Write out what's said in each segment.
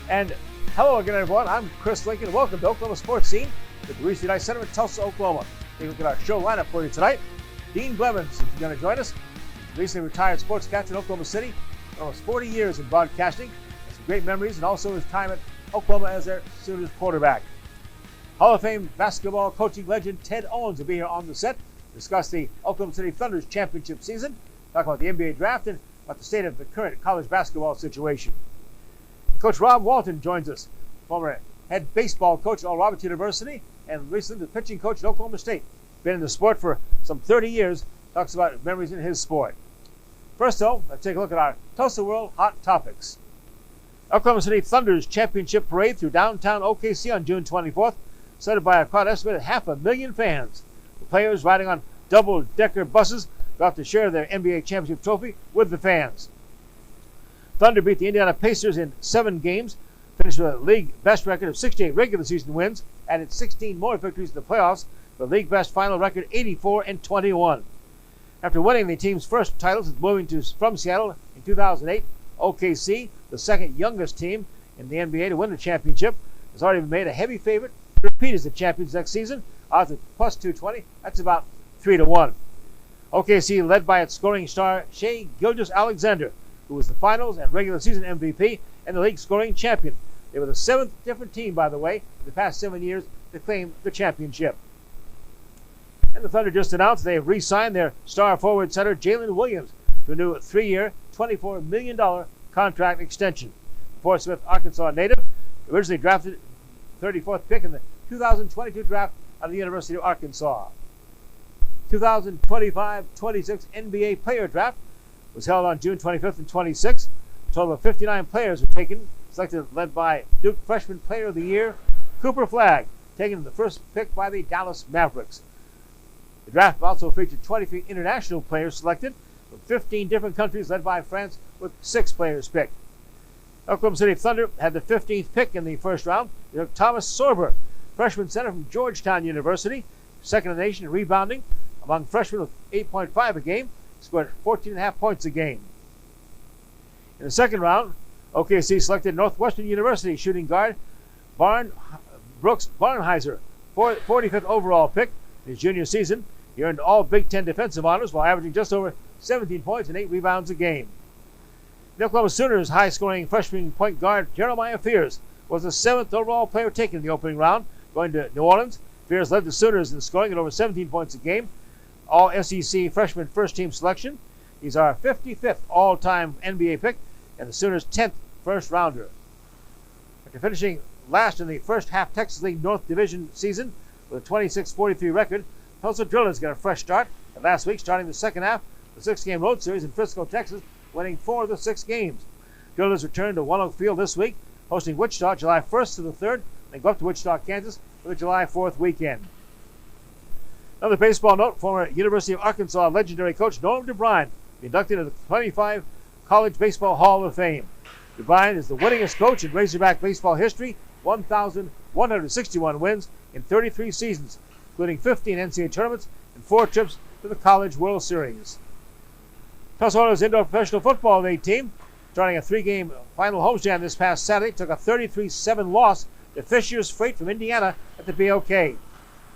And hello again, everyone. I'm Chris Lincoln. Welcome to Oklahoma Sports Scene at the Reese United Center in Tulsa, Oklahoma. Take a look at our show lineup for you tonight. Dean Blevins is going to join us. Recently retired sportscaster in Oklahoma City. Almost 40 years in broadcasting. Some great memories, and also his time at Oklahoma as their Sooners quarterback. Hall of Fame basketball coaching legend Ted Owens will be here on the set. Discuss the Oklahoma City Thunder's championship season. Talk about the NBA draft and about the state of the current college basketball situation. Coach Rob Walton joins us, former head baseball coach at Oral Roberts University and recently the pitching coach at Oklahoma State. Been in the sport for some 30 years, talks about memories in his sport. First though, let's take a look at our Tulsa World Hot Topics. Oklahoma City Thunder's championship parade through downtown OKC on June 24th, started by a crowd estimated 500,000 fans. The players riding on double-decker buses got to share their NBA championship trophy with the fans. Thunder beat the Indiana Pacers in 7 games, finished with a league best record of 68 regular season wins, added 16 more victories in the playoffs, the league best final record 84-21. After winning the team's first title since moving from Seattle in 2008, OKC, the second youngest team in the NBA to win the championship, has already been made a heavy favorite to repeat as the champions next season. Odds at plus 220. That's about 3-1. OKC led by its scoring star Shai Gilgeous-Alexander, who was the finals and regular season MVP and the league scoring champion. They were the 7th different team, by the way, in the past 7 years to claim the championship. And the Thunder just announced they have re-signed their star forward center Jalen Williams to a new 3-year, $24 million contract extension. Fort Smith, Arkansas native, originally drafted 34th pick in the 2022 draft out of the University of Arkansas. 2025-26 NBA player draft was held on June 25th and 26th. A total of 59 players were taken, selected led by Duke Freshman Player of the Year, Cooper Flagg, taken the first pick by the Dallas Mavericks. The draft also featured 23 international players selected from 15 different countries, led by France, with 6 players picked. Oklahoma City Thunder had the 15th pick in the first round. They took Thomas Sorber, freshman center from Georgetown University, second in the nation in rebounding among freshmen with 8.5 a game, scored 14.5 points a game. In the second round, OKC selected Northwestern University shooting guard Brooks Barnheiser, 45th overall pick in his junior season. He earned all Big Ten defensive honors while averaging just over 17 points and 8 rebounds a game. The Oklahoma Sooners high-scoring freshman point guard Jeremiah Fears was the 7th overall player taken in the opening round, going to New Orleans. Fears led the Sooners in scoring at over 17 points a game. All SEC freshman first-team selection. He's our 55th all-time NBA pick and the Sooners' 10th first-rounder. After finishing last in the first half Texas League North Division season with a 26-43 record, Tulsa Drillers got a fresh start. And last week, starting the second half, the 6-game road series in Frisco, Texas, winning 4 of the 6 games. Drillers return to One Oak Field this week, hosting Wichita July 1st to the 3rd, and go up to Wichita, Kansas for the July 4th weekend. Another baseball note, former University of Arkansas legendary coach Norm DeBrine inducted into the 25 College Baseball Hall of Fame. DeBrine is the winningest coach in Razorback baseball history, 1,161 wins in 33 seasons, including 15 NCAA tournaments and 4 trips to the College World Series. Tulsa Oilers indoor professional football league team, starting a 3-game final homestand this past Saturday, took a 33-7 loss to Fisher's Freight from Indiana at the BOK. The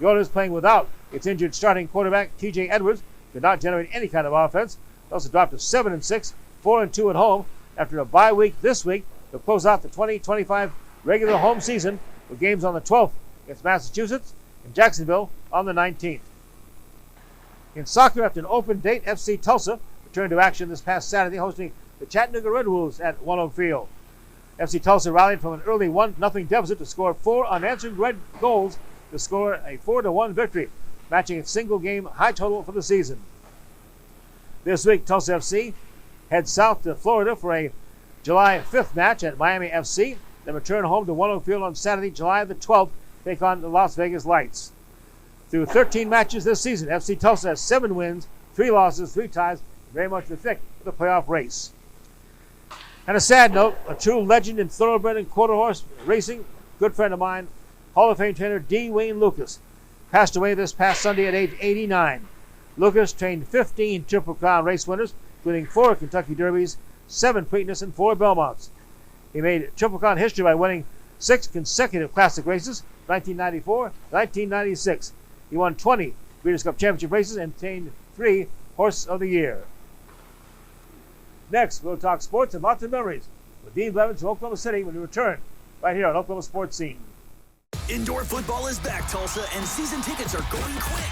Oilers, playing without its injured starting quarterback T.J. Edwards, could not generate any kind of offense. They also dropped to 7-6, 4-2 at home after a bye week this week to close out the 2025 regular home season with games on the 12th against Massachusetts and Jacksonville on the 19th. In soccer, after an open date, FC Tulsa returned to action this past Saturday, hosting the Chattanooga Red Wolves at One Oak Field. FC Tulsa rallied from an early 1-0 deficit to score 4 unanswered red goals to score a 4-1 victory, matching its single-game high total for the season. This week, Tulsa FC heads south to Florida for a July 5th match at Miami FC, then return home to One Oak Field on Saturday, July the 12th, to take on the Las Vegas Lights. Through 13 matches this season, FC Tulsa has 7 wins, 3 losses, 3 ties, very much in the thick of the playoff race. And a sad note, a true legend in thoroughbred and quarter horse racing, good friend of mine, Hall of Fame trainer D. Wayne Lucas, passed away this past Sunday at age 89. Lucas trained 15 Triple Crown race winners, including 4 Kentucky Derbies, 7 Preakness, and 4 Belmonts. He made Triple Crown history by winning 6 consecutive Classic races, 1994, 1996. He won 20 Breeders' Cup Championship races and obtained 3 Horse of the Year. Next, we'll talk sports and lots of memories with Dean Blevins from Oklahoma City when we return right here on Oklahoma Sports Scene. Indoor football is back, Tulsa, and season tickets are going quick.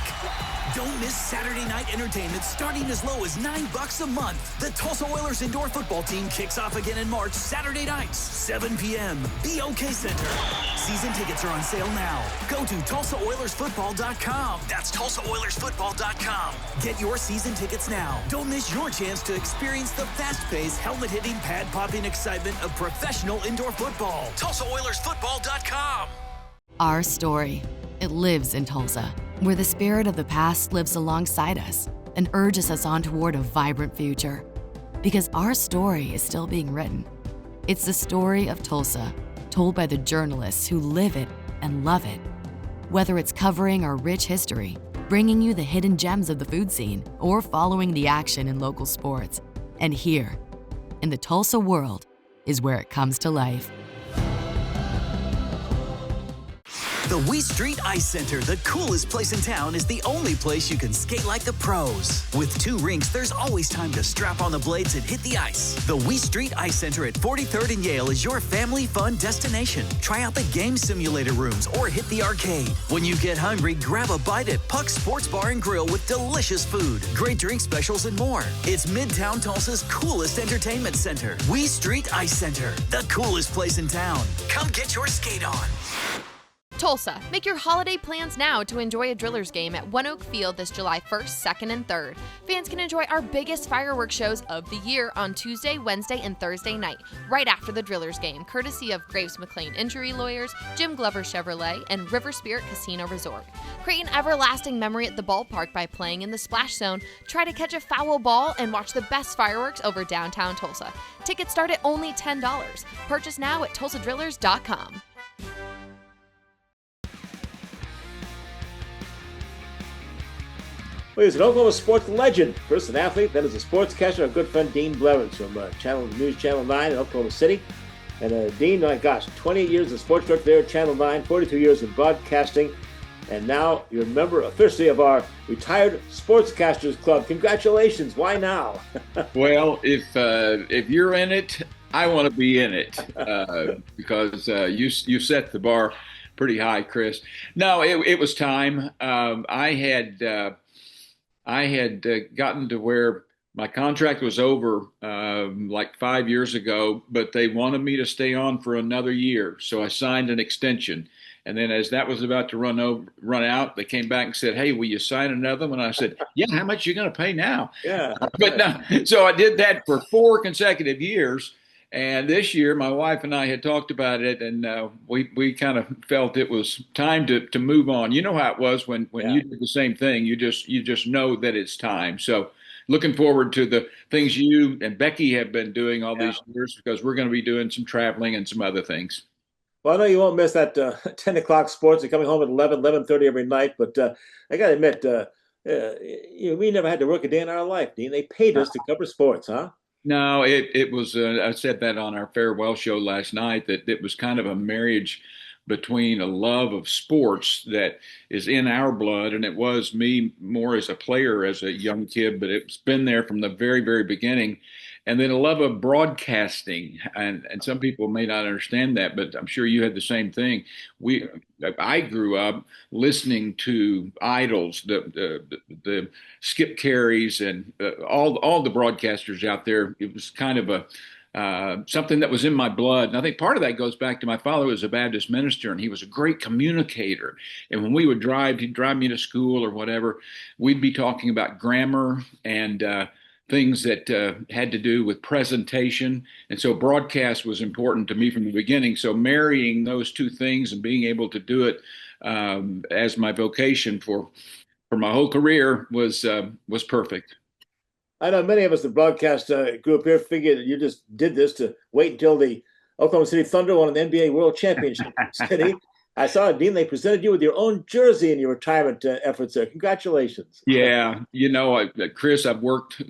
Don't miss Saturday night entertainment starting as low as $9 a month. The Tulsa Oilers indoor football team kicks off again in March, Saturday nights, 7 p.m. BOK Center. Season tickets are on sale now. Go to TulsaOilersFootball.com. That's TulsaOilersFootball.com. Get your season tickets now. Don't miss your chance to experience the fast-paced, helmet-hitting, pad-popping excitement of professional indoor football. TulsaOilersFootball.com. Our story, it lives in Tulsa, where the spirit of the past lives alongside us and urges us on toward a vibrant future. Because our story is still being written. It's the story of Tulsa, told by the journalists who live it and love it. Whether it's covering our rich history, bringing you the hidden gems of the food scene, or following the action in local sports. And here, in the Tulsa world, is where it comes to life. The Wee Street Ice Center, the coolest place in town, is the only place you can skate like the pros. With 2 rinks, there's always time to strap on the blades and hit the ice. The Wee Street Ice Center at 43rd and Yale is your family fun destination. Try out the game simulator rooms or hit the arcade. When you get hungry, grab a bite at Puck's Sports Bar and Grill with delicious food, great drink specials, and more. It's Midtown Tulsa's coolest entertainment center. Wee Street Ice Center, the coolest place in town. Come get your skate on. Tulsa, make your holiday plans now to enjoy a Drillers game at One Oak Field this July 1st, 2nd, and 3rd. Fans can enjoy our biggest fireworks shows of the year on Tuesday, Wednesday, and Thursday night, right after the Drillers game, courtesy of Graves McLean Injury Lawyers, Jim Glover Chevrolet, and River Spirit Casino Resort. Create an everlasting memory at the ballpark by playing in the splash zone, try to catch a foul ball, and watch the best fireworks over downtown Tulsa. Tickets start at only $10. Purchase now at TulsaDrillers.com. Well, he's an Oklahoma sports legend, first an athlete, then as a sportscaster, our good friend Dean Blevins from News Channel 9 in Oklahoma City. And Dean, my gosh, 28 years as sports director there at Channel 9, 42 years in broadcasting, and now you're a member officially of our Retired Sportscasters Club. Congratulations. Why now? Well, if you're in it, I want to be in it because you set the bar pretty high, Chris. No, it was time. I had gotten to where my contract was over like 5 years ago, but they wanted me to stay on for another year. So I signed an extension. And then as that was about to run out, they came back and said, "Hey, will you sign another one?" And I said, "Yeah, how much are you going to pay now?" Yeah. But no, so I did that for 4 consecutive years. And this year, my wife and I had talked about it, and we kind of felt it was time to move on. You know how it was when you did the same thing. You just know that it's time. So looking forward to the things you and Becky have been doing all these years, because we're going to be doing some traveling and some other things. Well, I know you won't miss that 10 o'clock sports. You're coming home at 11:30 every night. But I got to admit, we never had to work a day in our life, Dean. They paid us to cover sports, huh? No, it was, I said that on our farewell show last night, that it was kind of a marriage between a love of sports that is in our blood. And it was me more as a player, as a young kid, but it's been there from the very, very beginning. And then a love of broadcasting. And some people may not understand that, but I'm sure you had the same thing. I grew up listening to idols, the Skip Carys and all the broadcasters out there. It was kind of something that was in my blood. And I think part of that goes back to my father was a Baptist minister, and he was a great communicator. And when we would he'd drive me to school or whatever, we'd be talking about grammar and things that had to do with presentation. And so broadcast was important to me from the beginning. So marrying those two things and being able to do it as my vocation for my whole career was perfect. I know many of us, the broadcast group here, figured that you just did this to wait until the Oklahoma City Thunder won an NBA World Championship city. I saw, Dean, they presented you with your own jersey in your retirement efforts there. Congratulations. Yeah. Chris, I've worked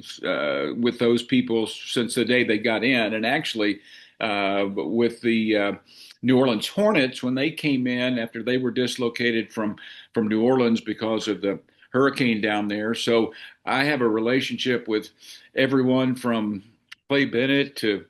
with those people since the day they got in. And actually, with the New Orleans Hornets when they came in after they were dislocated from New Orleans because of the hurricane down there. So I have a relationship with everyone from Clay Bennett to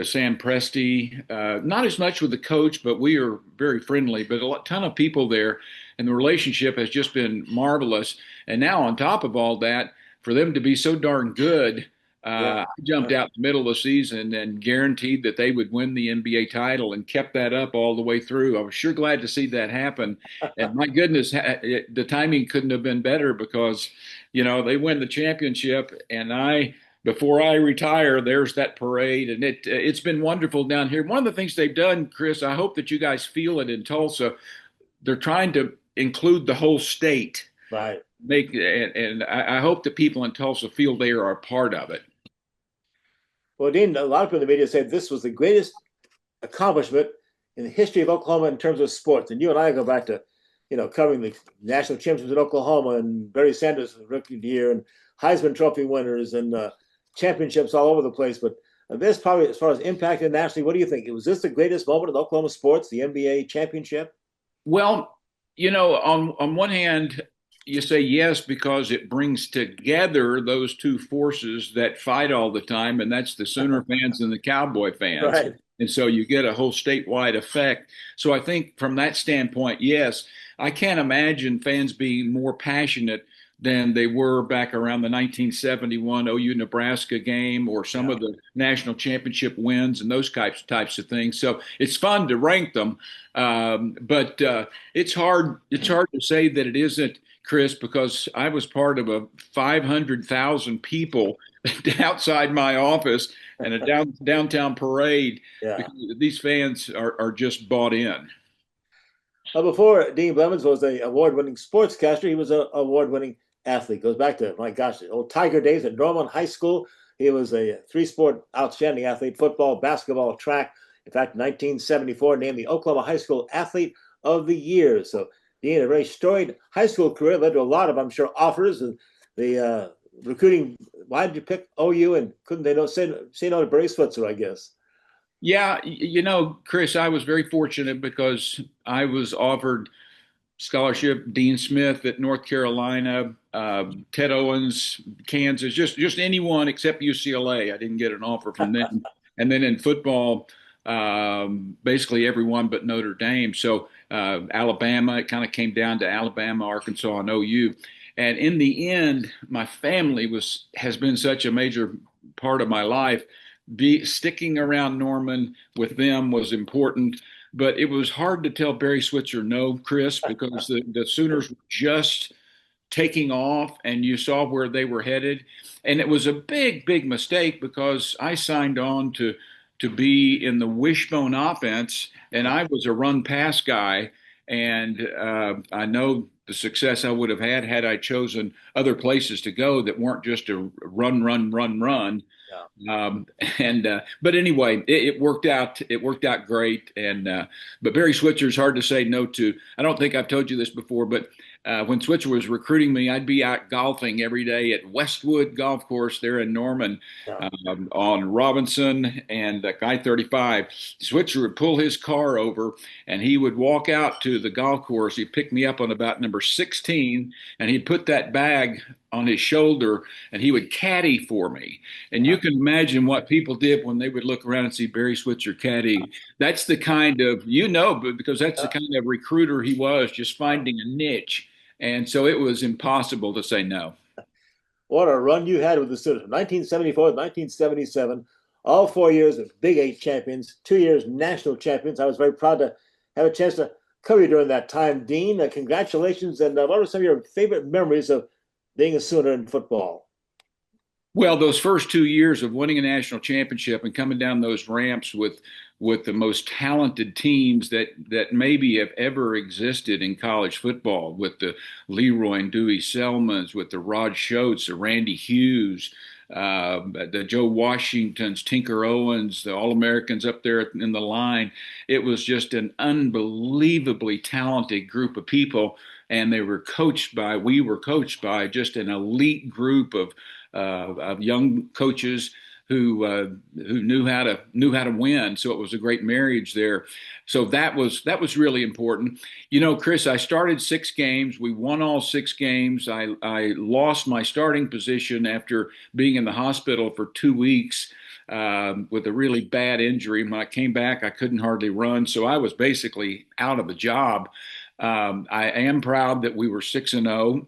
Sam Presti. Not as much with the coach, but we are very friendly. But a ton of people there, and the relationship has just been marvelous. And now, on top of all that, for them to be so darn good, I jumped out in the middle of the season and guaranteed that they would win the NBA title and kept that up all the way through. I was sure glad to see that happen. And my goodness, the timing couldn't have been better because, they win the championship and before I retire, there's that parade, and it's been wonderful down here. One of the things they've done, Chris, I hope that you guys feel it in Tulsa. They're trying to include the whole state. Right. And I hope that people in Tulsa feel they are a part of it. Well, Dean, a lot of people in the media said this was the greatest accomplishment in the history of Oklahoma in terms of sports. And you and I go back to, covering the national championships in Oklahoma and Barry Sanders' rookie year and Heisman Trophy winners and championships all over the place. But this probably, as far as impact internationally, what do you think? Was this the greatest moment in Oklahoma sports, the NBA championship? Well, on one hand, you say yes because it brings together those two forces that fight all the time, and that's the Sooner fans and the Cowboy fans. Right. And so you get a whole statewide effect. So I think from that standpoint, yes, I can't imagine fans being more passionate than they were back around the 1971 OU Nebraska game or some of the national championship wins and those types of things. So it's fun to rank them, but it's hard to say that it isn't, Chris, because I was part of a 500,000 people outside my office and a downtown parade. Yeah. These fans are just bought in. Before Dean Blevins was an award-winning sportscaster, he was an award-winning athlete. Goes back to, my gosh, the old Tiger days at Norman High School. He was a three-sport outstanding athlete: football, basketball, track. In fact, 1974 named the Oklahoma High School Athlete of the Year. So Dean, a very storied high school career, led to a lot of, I'm sure, offers. And the recruiting, why did you pick OU? And couldn't they say no to Barry Switzer, I guess? Yeah, Chris, I was very fortunate because I was offered scholarship, Dean Smith at North Carolina, Ted Owens, Kansas, just anyone except UCLA. I didn't get an offer from them. And then in football, basically everyone but Notre Dame. So Alabama, it kind of came down to Alabama, Arkansas, and OU. And in the end, my family has been such a major part of my life. Sticking around Norman with them was important, but it was hard to tell Barry Switzer no, Chris, because the Sooners were just taking off and you saw where they were headed. And it was a big, big mistake because I signed on to be in the wishbone offense, and I was a run-pass guy. And I know the success I would have had I chosen other places to go that weren't just a run. But anyway, it worked out. It worked out great. But Barry Switzer is hard to say no to. I don't think I've told you this before, but when Switzer was recruiting me, I'd be out golfing every day at Westwood Golf Course there in Norman, on Robinson and I-35. Switzer would pull his car over and he would walk out to the golf course. He'd pick me up on about number 16 and he'd put that bag on his shoulder and he would caddy for me. And you can imagine what people did when they would look around and see Barry Switzer caddy. That's the kind of, because that's the kind of recruiter he was, just finding a niche. And so it was impossible to say no. What a run you had with the Sooners. 1974 to 1977, all 4 years of Big 8 champions, 2 years national champions. I was very proud to have a chance to cover you during that time, Dean. Congratulations. And what are some of your favorite memories of being a Sooner in football? Well, those first 2 years of winning a national championship and coming down those ramps with the most talented teams that maybe have ever existed in college football, with the Leroy and Dewey Selmans, with the Rod Schoatz, the Randy Hughes, the Joe Washingtons, Tinker Owens, the All-Americans up there in the line. It was just an unbelievably talented group of people, and we were coached by just an elite group of young coaches who knew how to win. So it was a great marriage there. So that was really important. Chris, I started 6 games. We won all 6 games. I lost my starting position after being in the hospital for 2 weeks with a really bad injury. When I came back, I couldn't hardly run. So I was basically out of the job. I am proud that we were 6-0.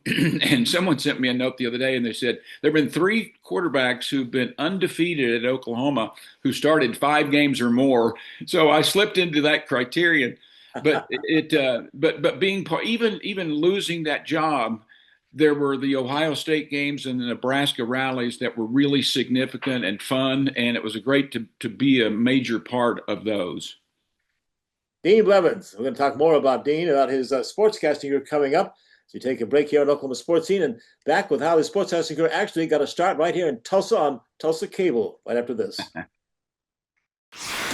And someone sent me a note the other day and they said there have been 3 quarterbacks who've been undefeated at Oklahoma who started 5 games or more. So I slipped into that criterion. But but being even losing that job, there were the Ohio State games and the Nebraska rallies that were really significant and fun, and it was great to be a major part of those. Dean Blevins. We're going to talk more about Dean, about his sportscasting career coming up. So we take a break here on Oklahoma Sportscene and back with how his sportscasting career actually got to start right here in Tulsa on Tulsa Cable right after this.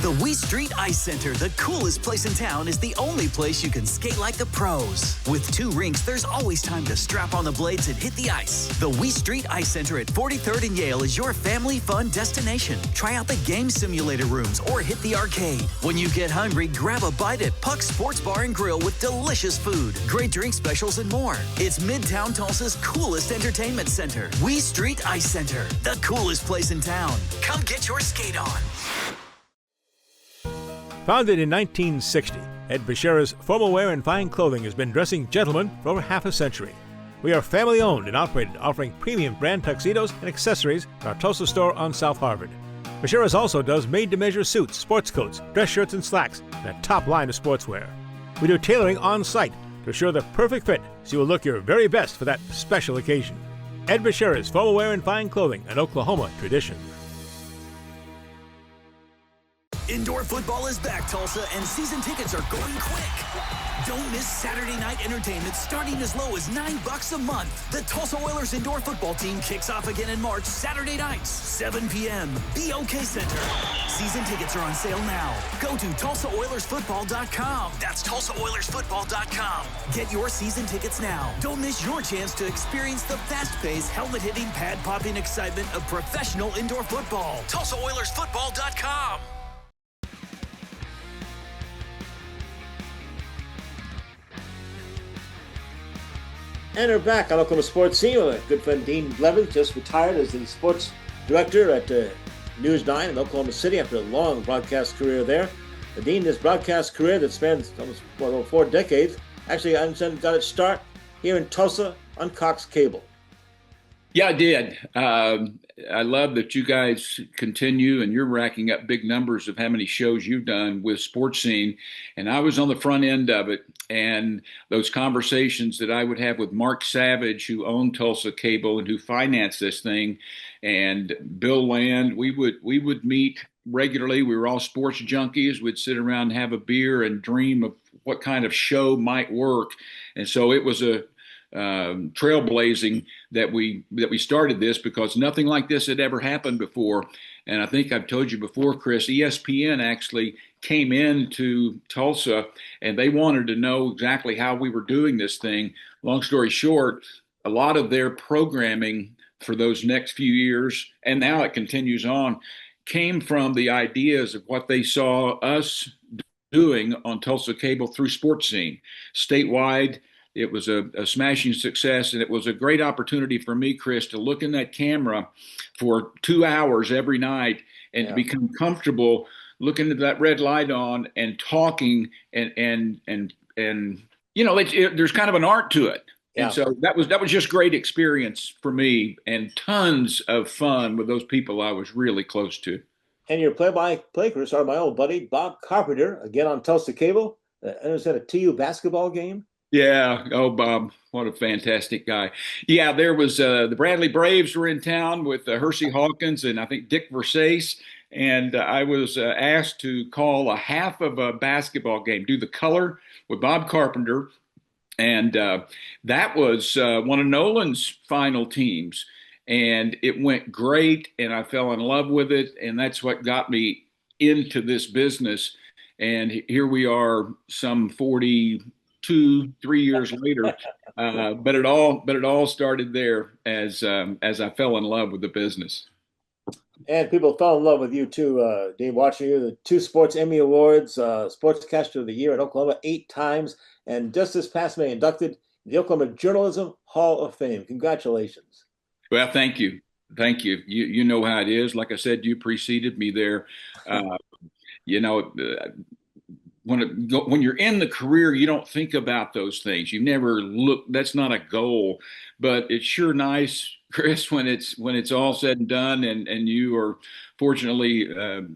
The Wee Street Ice Center, the coolest place in town, is the only place you can skate like the pros. With 2 rinks, there's always time to strap on the blades and hit the ice. The Wee Street Ice Center at 43rd and Yale is your family fun destination. Try out the game simulator rooms or hit the arcade. When you get hungry, grab a bite at Puck's Sports Bar and Grill with delicious food, great drink specials, and more. It's Midtown Tulsa's coolest entertainment center. Wee Street Ice Center, the coolest place in town. Come get your skate on. Founded in 1960, Ed Bashira's Formal Wear and Fine Clothing has been dressing gentlemen for over half a century. We are family-owned and operated, offering premium brand tuxedos and accessories at our Tulsa store on South Harvard. Bashira's also does made-to-measure suits, sports coats, dress shirts, and slacks, and a top line of sportswear. We do tailoring on-site to assure the perfect fit so you will look your very best for that special occasion. Ed Bashira's Formal Wear and Fine Clothing, an Oklahoma tradition. Indoor football is back, Tulsa, and season tickets are going quick. Don't miss Saturday night entertainment starting as low as $9 a month. The Tulsa Oilers indoor football team kicks off again in March, Saturday nights, 7 p.m. BOK Center. Season tickets are on sale now. Go to TulsaOilersFootball.com. That's TulsaOilersFootball.com. Get your season tickets now. Don't miss your chance to experience the fast-paced, helmet-hitting, pad-popping excitement of professional indoor football. TulsaOilersFootball.com. And we're back on Oklahoma Sportscene with our good friend Dean Blevins, just retired as the sports director at News 9 in Oklahoma City after a long broadcast career there. Dean, this broadcast career that spans almost 4 decades, actually, I understand, got its start here in Tulsa on Cox Cable. Yeah, I did. I love that you guys continue and you're racking up big numbers of how many shows you've done with Sportscene. And I was on the front end of it. And those conversations that I would have with Mark Savage, who owned Tulsa Cable and who financed this thing, and Bill Land, we would meet regularly. We were all sports junkies. We'd sit around and have a beer and dream of what kind of show might work. And so it was a trailblazing that we started this, because nothing like this had ever happened before. And I think I've told you before, Chris, ESPN actually came into Tulsa and they wanted to know exactly how we were doing this thing. Long story short, a lot of their programming for those next few years, and now it continues on, came from the ideas of what they saw us doing on Tulsa Cable through Sportscene. Statewide, it was a smashing success, and it was a great opportunity for me, Chris, to look in that camera for 2 hours every night and to become comfortable looking at that red light on and talking and you know, there's kind of an art to it. Yeah. And so that was just great experience for me, and tons of fun with those people I was really close to. And your play-by-play career started my old buddy Bob Carpenter, again on Tulsa Cable. I was at a TU basketball game. Yeah. Oh, Bob, what a fantastic guy. Yeah, there was the Bradley Braves were in town with Hersey Hawkins and I think Dick Versace. And I was asked to call a half of a basketball game, do the color with Bob Carpenter. And that was one of Nolan's final teams. And it went great, and I fell in love with it. And that's what got me into this business. And here we are some 3 years later. But it all started there as I fell in love with the business. And people fell in love with you too, Dave, watching you. The two Sports Emmy Awards, Sportscaster of the Year in Oklahoma 8 times, and just this past May inducted in the Oklahoma Journalism Hall of Fame. Congratulations. Well, thank you. Thank you. You know how it is. Like I said, you preceded me there. Uh, you know, when you're in the career, you don't think about those things. You never look. That's not a goal, but it's sure nice, Chris, when it's all said and done, and you are fortunately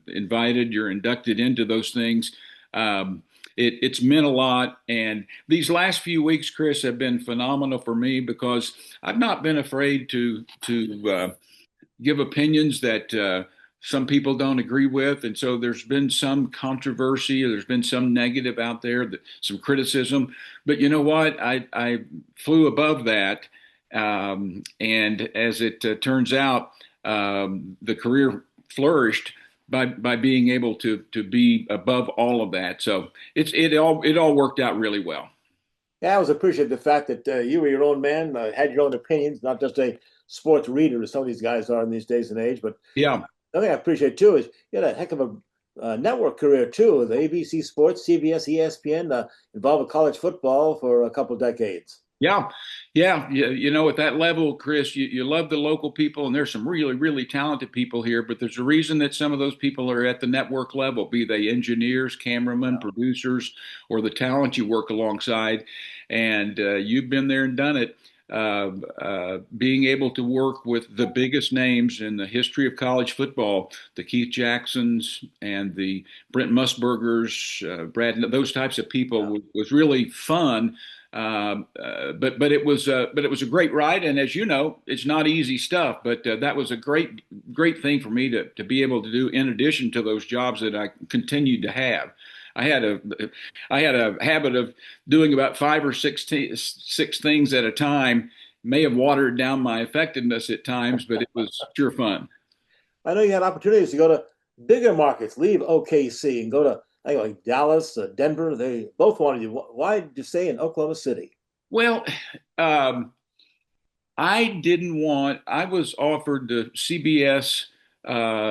invited. You're inducted into those things. It's meant a lot, and these last few weeks, Chris, have been phenomenal for me because I've not been afraid to give opinions that some people don't agree with. And so there's been some controversy, there's been some negative out there, some criticism. But you know what? I flew above that. And as it turns out, the career flourished by being able to be above all of that. So it all worked out really well. Yeah, I always appreciate the fact that you were your own man, had your own opinions, not just a sports reader, as some of these guys are in these days and age. But Yeah. another thing I appreciate too is you had a heck of a network career too, with ABC Sports, CBS, ESPN, involved with college football for a couple of decades. Yeah, yeah. You know, at that level, Chris, you love the local people, and there's some really, really talented people here. But there's a reason that some of those people are at the network level, be they engineers, cameramen, producers, or the talent you work alongside. And you've been there and done it. Being able to work with the biggest names in the history of college football, the Keith Jacksons and the Brent Musburgers, Brad, those types of people was really fun. But it was a great ride, and as you know, it's not easy stuff. But that was a great thing for me to be able to do in addition to those jobs that I continued to have. I had a habit of doing about six things at a time. May have watered down my effectiveness at times, but it was sure fun. I know you had opportunities to go to bigger markets, leave OKC and go to I think like Dallas, Denver. They both wanted you. Why did you stay in Oklahoma City? Well, um, I didn't want. I was offered the CBS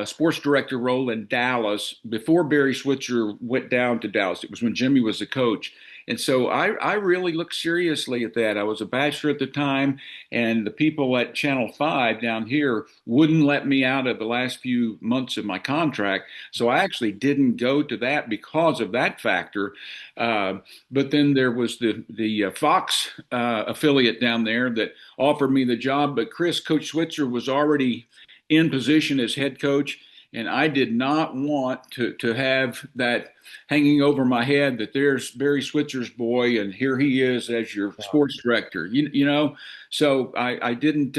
sports director role in Dallas before Barry Switzer went down to Dallas. It was when Jimmy was the coach. And so I really looked seriously at that. I was a bachelor at the time, and the people at Channel 5 down here wouldn't let me out of the last few months of my contract. So I actually didn't go to that because of that factor. But then there was the Fox affiliate down there that offered me the job. But Coach Switzer was already in position as head coach, and I did not want to have that hanging over my head that there's Barry Switzer's boy and here he is as your sports director. You know, so I didn't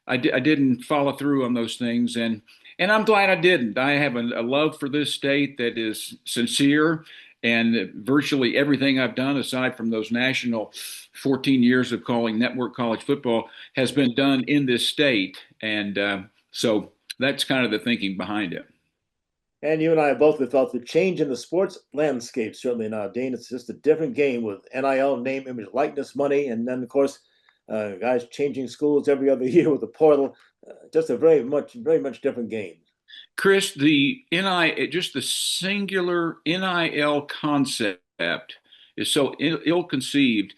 I didn't follow through on those things, and I'm glad I didn't. I have a love for this state that is sincere, and virtually everything I've done aside from those national 14 years of calling network college football has been done in this state, and so that's kind of the thinking behind it. And you and I both have felt the change in the sports landscape certainly now, Dean. It's just a different game with NIL, name, image, likeness, money, and then of course, guys changing schools every other year with the portal. Just a very much different game. Chris, the just the singular NIL concept is so ill-conceived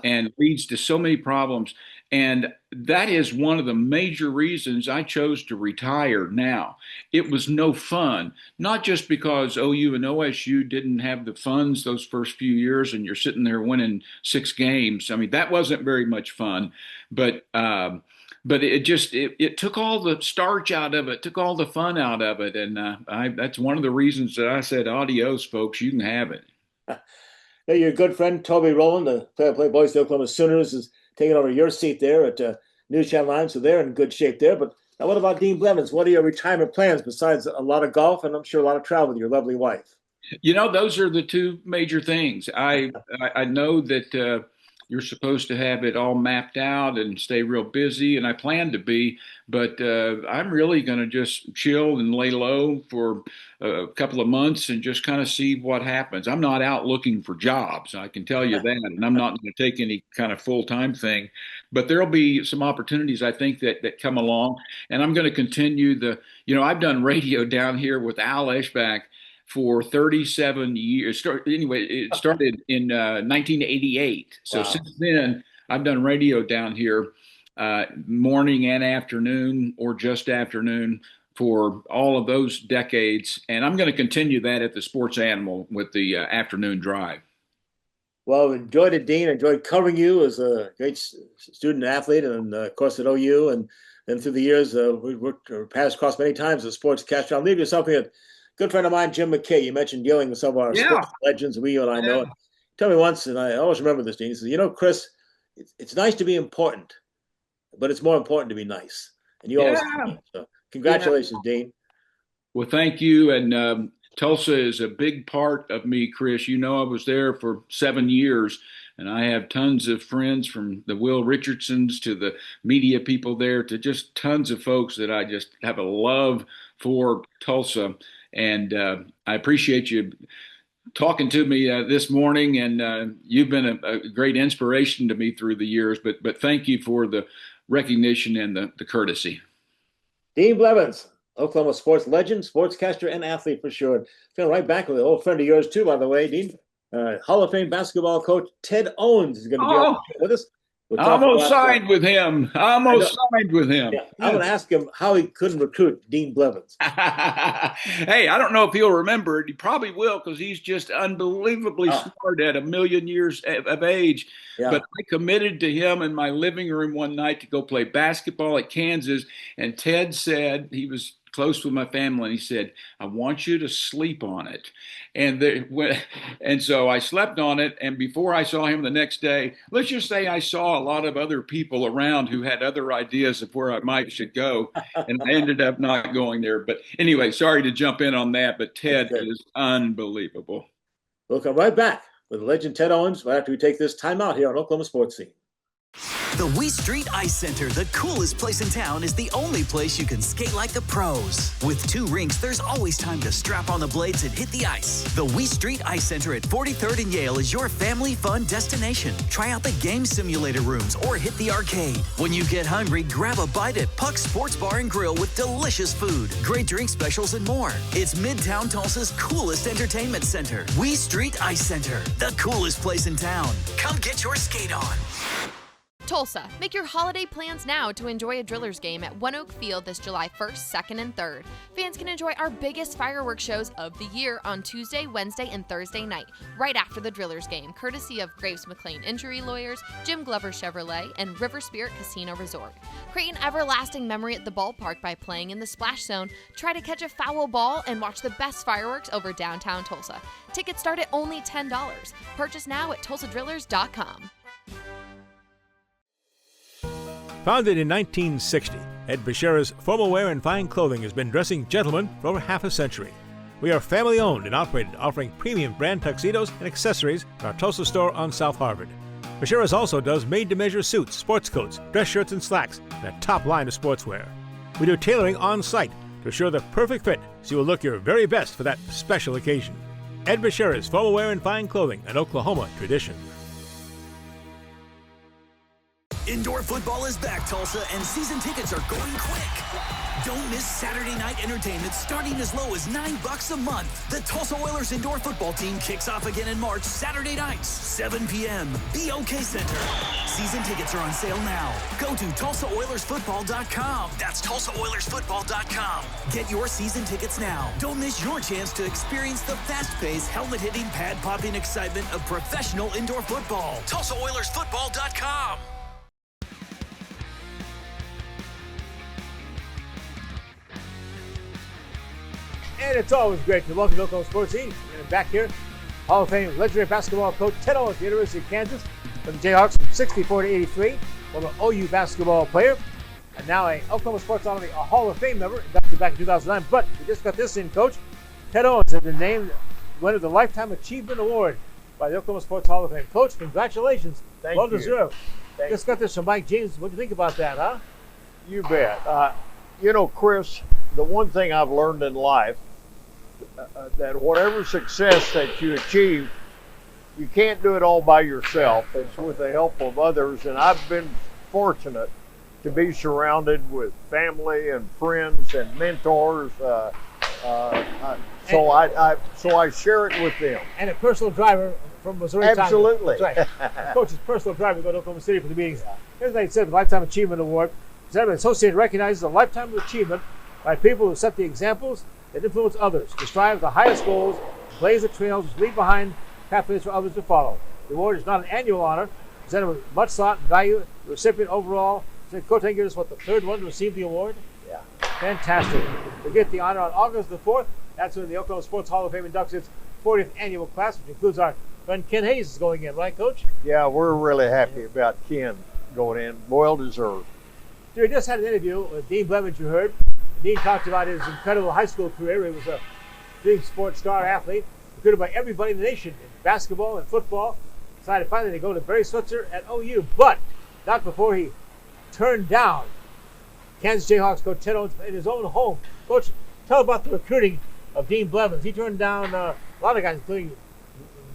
and leads to so many problems. And that is one of the major reasons I chose to retire now. It was no fun, not just because OU and OSU didn't have the funds those first few years and you're sitting there winning 6 games. I mean, that wasn't very much fun, but it took all the starch out of it, took all the fun out of it. And that's one of the reasons that I said, adios, folks, you can have it. Hey, your good friend Toby Rowland, the play-by-play voice of the Oklahoma Sooners, is taking over your seat there at News Channel 9, so they're in good shape there. But now what about Dean Blevins? What are your retirement plans besides a lot of golf and I'm sure a lot of travel with your lovely wife? You know, those are the two major things. I know that you're supposed to have it all mapped out and stay real busy, and I plan to be, but I'm really going to just chill and lay low for a couple of months and just kind of see what happens. I'm not out looking for jobs, I can tell you that, and I'm not going to take any kind of full-time thing, but there'll be some opportunities I think that come along, and I'm going to continue I've done radio down here with Al Eschbach for 37 years. It started in 1988. So Wow. Since then, I've done radio down here morning and afternoon, or just afternoon, for all of those decades. And I'm going to continue that at the Sports Animal with the afternoon drive. Well, enjoyed it, Dean. Enjoyed covering you as a great student athlete, and of course at OU. And then through the years, we worked our paths crossed many times as a sportscaster. I'll leave you something that good friend of mine, Jim McKay, you mentioned dealing with some of our sports legends, you and I know. And tell me once, and I always remember this, Dean, he says, Chris, it's nice to be important, but it's more important to be nice. And you always so congratulations, Dean. Well, thank you. And Tulsa is a big part of me, Chris. I was there for 7 years, and I have tons of friends, from the Will Richardsons to the media people there to just tons of folks that I just have a love for Tulsa. And I appreciate you talking to me this morning, and you've been a great inspiration to me through the years. But thank you for the recognition and the courtesy. Dean Blevins, Oklahoma sports legend, sportscaster, and athlete for sure. Feeling right back with an old friend of yours too, by the way, Dean. Hall of Fame basketball coach Ted Owens is going to be with us. I almost signed with him. Yeah, I'm going to ask him how he couldn't recruit Dean Blevins. Hey, I don't know if he'll remember it. He probably will, because he's just unbelievably smart at 1 million years of age. Yeah. But I committed to him in my living room one night to go play basketball at Kansas. And Ted said, he was close with my family, and he said, I want you to sleep on it. And so I slept on it, and before I saw him the next day, let's just say I saw a lot of other people around who had other ideas of where I should go, and I ended up not going there. But anyway, sorry to jump in on that, but Ted is unbelievable. We'll come right back with the legend Ted Owens right after we take this time out here on Oklahoma Sports Scene. The Wee Street Ice Center, the coolest place in town, is the only place you can skate like the pros. With 2 rinks, there's always time to strap on the blades and hit the ice. The Wee Street Ice Center at 43rd and Yale is your family fun destination. Try out the game simulator rooms or hit the arcade. When you get hungry, grab a bite at Puck's Sports Bar and Grill with delicious food, great drink specials, and more. It's Midtown Tulsa's coolest entertainment center. Wee Street Ice Center, the coolest place in town. Come get your skate on. Tulsa, make your holiday plans now to enjoy a Drillers game at One Oak Field this July 1st, 2nd, and 3rd. Fans can enjoy our biggest fireworks shows of the year on Tuesday, Wednesday, and Thursday night, right after the Drillers game, courtesy of Graves McLean Injury Lawyers, Jim Glover Chevrolet, and River Spirit Casino Resort. Create an everlasting memory at the ballpark by playing in the splash zone, try to catch a foul ball, and watch the best fireworks over downtown Tulsa. Tickets start at only $10. Purchase now at tulsadrillers.com. Founded in 1960, Ed Bashira's formal wear and fine clothing has been dressing gentlemen for over half a century. We are family owned and operated, offering premium brand tuxedos and accessories at our Tulsa store on South Harvard. Bashira's also does made-to-measure suits, sports coats, dress shirts, and slacks, and a top line of sportswear. We do tailoring on site to assure the perfect fit so you will look your very best for that special occasion. Ed Bashira's formal wear and fine clothing, an Oklahoma tradition. Indoor football is back, Tulsa, and season tickets are going quick. Don't miss Saturday night entertainment starting as low as $9 a month. The Tulsa Oilers indoor football team kicks off again in March, Saturday nights, 7 p.m. BOK Center. Season tickets are on sale now. Go to TulsaOilersFootball.com. That's TulsaOilersFootball.com. Get your season tickets now. Don't miss your chance to experience the fast-paced, helmet-hitting, pad-popping excitement of professional indoor football. TulsaOilersFootball.com. And it's always great to welcome to Oklahoma Sports Scene. And back here, Hall of Fame legendary basketball coach Ted Owens, the University of Kansas, from the Jayhawks from 64 to 83, former OU basketball player, and now a Oklahoma Sports Authority, a Hall of Fame member, inducted back in 2009. But we just got this in, Coach. Ted Owens has been named winner of the Lifetime Achievement Award by the Oklahoma Sports Hall of Fame. Coach, congratulations. Thank well you. deserved. Thank Just got this from Mike James. What do you think about that, huh? You bet. Chris, the one thing I've learned in life, that whatever success that you achieve, you can't do it all by yourself. It's with the help of others, and I've been fortunate to be surrounded with family and friends and mentors. So I share it with them. And a personal driver from Missouri. Absolutely. That's right. Coach's personal driver to go to Oklahoma City for the meetings. Here's what he said: the Lifetime Achievement Award. The Associated recognizes a lifetime of achievement by people who set the examples that influence others, to strive for the highest goals, blaze the trails, leave behind pathways for others to follow. The award is not an annual honor, presented with much thought and value. The recipient overall, said, Coach, I think it's the third one to receive the award. Yeah. Fantastic. We get the honor on August the 4th. That's when the Oklahoma Sports Hall of Fame inducts its 40th annual class, which includes our friend Ken Hayes is going in, right, Coach? Yeah, we're really happy about Ken going in. Well deserved. We just had an interview with Dean Blevins, you heard. Dean talked about his incredible high school career. He was a dream sports star athlete, recruited by everybody in the nation in basketball and football. Decided finally to go to Barry Switzer at OU, but not before he turned down Kansas Jayhawks coach Ted Owens in his own home. Coach, tell about the recruiting of Dean Blevins. He turned down a lot of guys, including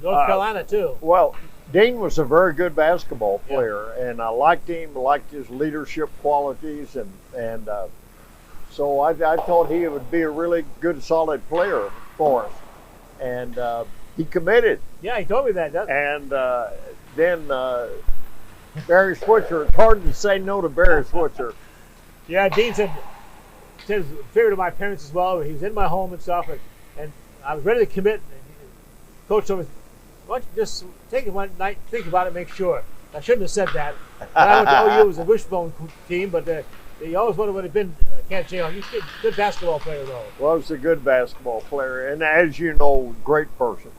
North Carolina too. Well, Dean was a very good basketball player, and I liked him, liked his leadership qualities, and so I thought he would be a really good, solid player for us. And he committed. Yeah, he told me that. And then Barry Switzer, it's hard to say no to Barry Switzer. Yeah, Dean said he was a favorite of my parents as well. He was in my home and stuff, and I was ready to commit. And Coach told me, why don't you just take it one night, think about it, make sure. I shouldn't have said that. When I went to OU, it was a wishbone team, but they always would have been Kansas Jayhawks. He's a good basketball player, though. Was a good basketball player, and as you know, great person.